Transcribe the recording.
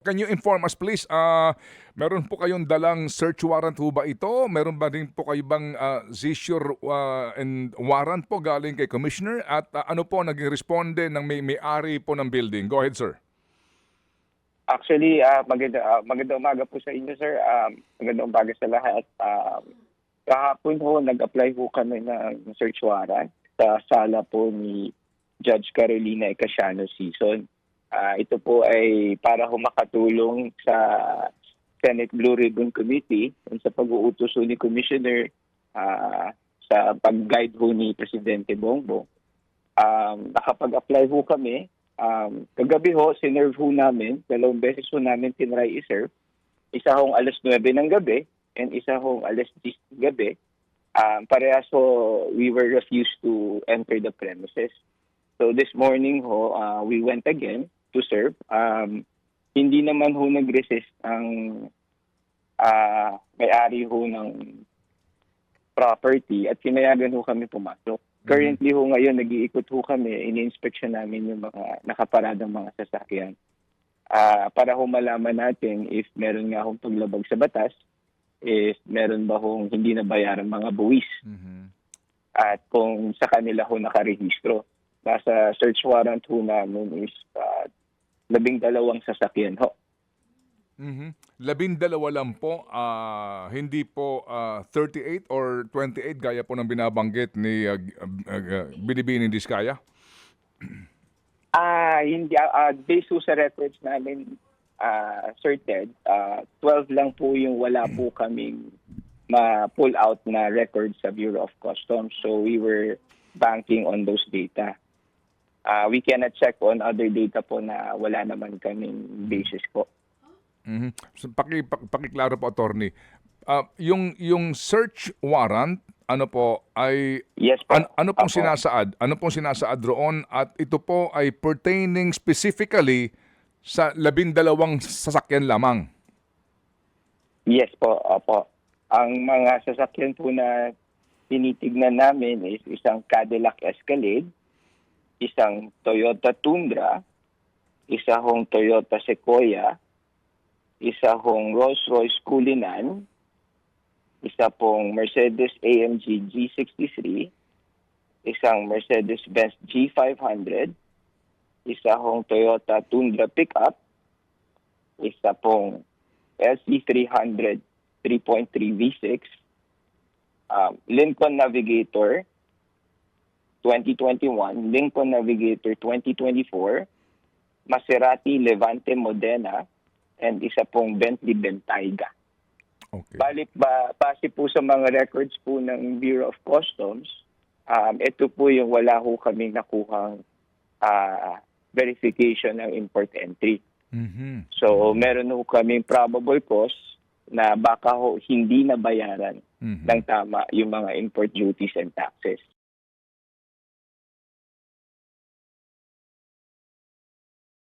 Can you inform us please, meron po kayong dalang search warrant ho ba ito? Meron ba din po kayo bang seizure and warrant po galing kay Commissioner? At ano po naging responde ng may-ari po ng building? Go ahead, sir. Actually, magandang umaga po sa inyo, sir. Magandang umaga sa lahat. Kahapon ho, nag-apply ho kami ng search warrant sa sala po ni Judge Carolina Icasiano Sison. Ito po ay para ho makatulong sa Senate Blue Ribbon Committee sa pag-uutos ho ni Commissioner sa pag-guide ho ni Presidente Bongbong. Nakapag-apply ho kami. Kagabi ho, sinerve ho namin, 2 beses ho namin tinry i-serve. Isa hong alas 9 ng gabi and isa hong alas 10 ng gabi. Parehas ho, we were refused to enter the premises. So this morning ho, we went again to serve. Hindi naman ho nag-resist ang may-ari ho ng property at pinayagan ho kami pumasok. Currently ho ngayon, nag-iikot ho kami, ini-inspection namin yung mga nakaparadang mga sasakyan. Para ho malaman natin if meron nga hong paglabag sa batas, if meron ba hong hindi nabayaran mga buwis. At kung sa kanila ho nakarehistro. Nasa search warrant ho namin is 12 sasakyan ho. 12 lang po, hindi po 38 or 28 gaya po ng binabanggit ni Binibini Diskaya? Hindi, based ho sa records namin, certain, 12 lang po yung wala po kaming ma-pull out na records sa Bureau of Customs. So we were banking on those data. We cannot check on other data po na wala naman kaming basis po. So, pakiklaro po, attorney. Yung search warrant, ano po ay Yes po. ano pong sinasaad? Ano pong sinasaad roon at ito po ay pertaining specifically sa 12 sasakyan lamang? Yes po, opo. Ang mga sasakyan po na tinitignan namin is isang Cadillac Escalade, isang Toyota Tundra, isa hong Toyota Sequoia, isa hong Rolls-Royce Cullinan, isa pong Mercedes-AMG G63, isang Mercedes-Benz G500, isa hong Toyota Tundra Pickup, isa pong LC300 3.3 V6, Lincoln Navigator 2021, Lincoln Navigator 2024, Maserati Levante Modena, and isa pong Bentley Bentayga. Okay. Base po sa mga records po ng Bureau of Customs, ito po yung wala ho kaming nakuhang verification ng import entry. So meron ho kaming probable cause na baka ho hindi nabayaran ng tama yung mga import duties and taxes.